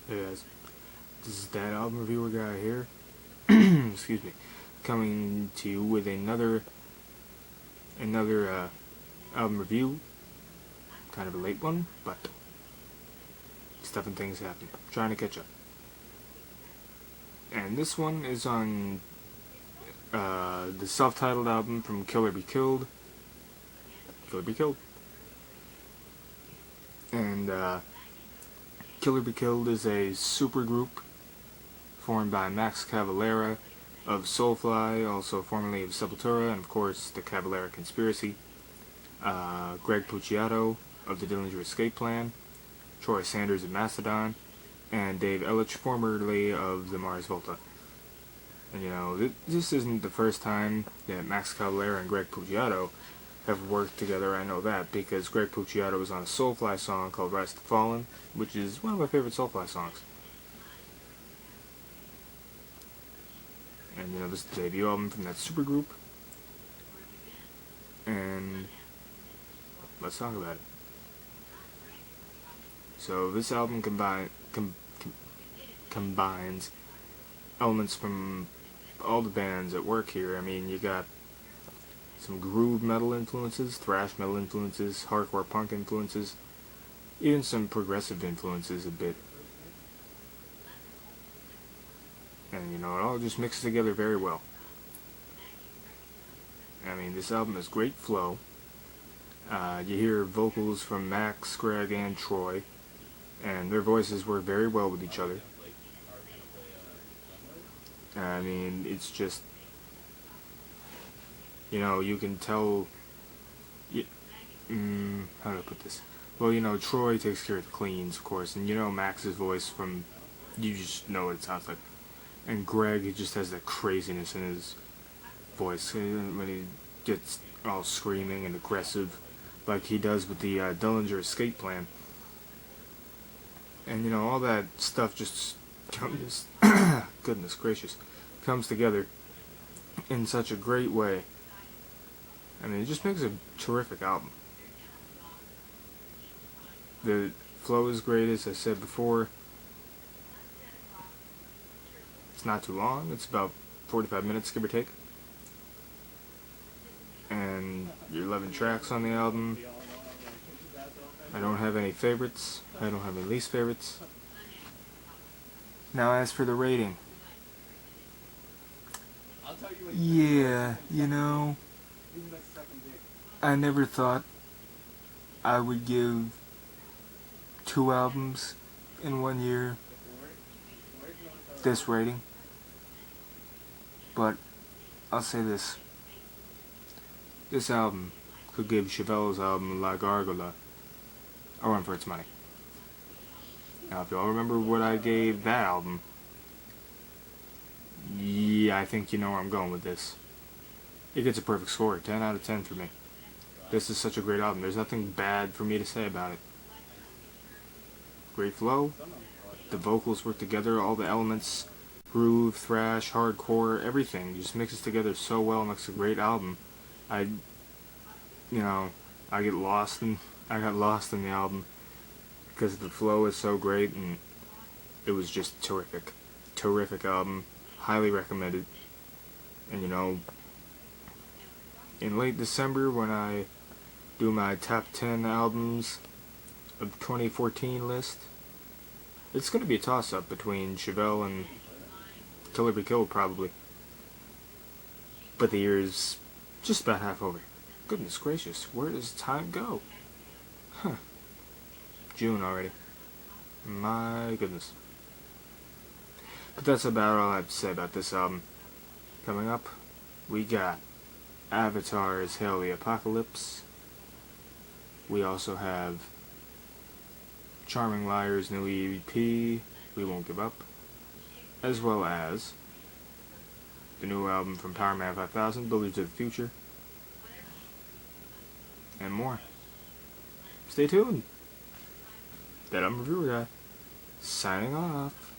Hey guys, this is ThatAlbumReviewerGuy here. Excuse me, coming to you with another album review. Kind of a late one, but stuff and things happen. Trying to catch up. And this one is on the self-titled album from Killer Be Killed. Killer Be Killed. And Killer Be Killed is a supergroup formed by Max Cavalera of Soulfly, also formerly of Sepultura, and of course the Cavalera Conspiracy. Greg Puciato of the Dillinger Escape Plan, Troy Sanders of Mastodon, and Dave Ellich, formerly of the Mars Volta. And you know, this isn't the first time that Max Cavalera and Greg Puciato have worked together. I know that because Greg Puciato was on a Soulfly song called Rise to the Fallen, which is one of my favorite Soulfly songs. And you know, this is the debut album from that supergroup. And let's talk about it. So this album combines elements from all the bands at work here. I mean, you got some groove metal influences, thrash metal influences, hardcore punk influences, even some progressive influences a bit. And you know, it all just mixes together very well. I mean, this album has great flow. You hear vocals from Max, Greg, and Troy, and their voices work very well with each other. I mean, it's just, you know, you can tell, how do I put this? Well, you know, Troy takes care of the cleans, of course, and you know Max's voice from, you just know what it sounds like. And Greg, he just has that craziness in his voice when he gets all screaming and aggressive, like he does with the Dillinger Escape Plan. And you know, all that stuff just comes, goodness gracious, comes together in such a great way. I mean, it just makes a terrific album. The flow is great, as I said before. It's not too long. It's about 45 minutes, give or take. And you're 11 tracks on the album. I don't have any favorites. I don't have any least favorites. Now, as for the rating. Yeah, you know, I never thought I would give 2 albums in 1 year this rating. But I'll say this. This album could give Chevelle's album La Gargola a run for its money. Now, if y'all remember what I gave that album, yeah, I think you know where I'm going with this. It gets a perfect score, 10 out of 10 for me. This is such a great album. There's nothing bad for me to say about it. Great flow. The vocals work together, all the elements, groove, thrash, hardcore, everything just mixes together so well, makes a great album. I got lost in the album because the flow is so great, and it was just terrific album, highly recommended. And you know, in late December when I do my top 10 albums of 2014 list, it's going to be a toss-up between Chevelle and Killer Be Killed, probably. But the year is just about half over. Goodness gracious, where does time go? Huh. June already. My goodness. But that's about all I have to say about this album. Coming up, we got Avatar's Hail the Apocalypse. We also have Charming Liar's new EP, We Won't Give Up, as well as the new album from Power Man 5000, Builders of the Future, and more. Stay tuned. That I'm Reviewer Guy, signing off.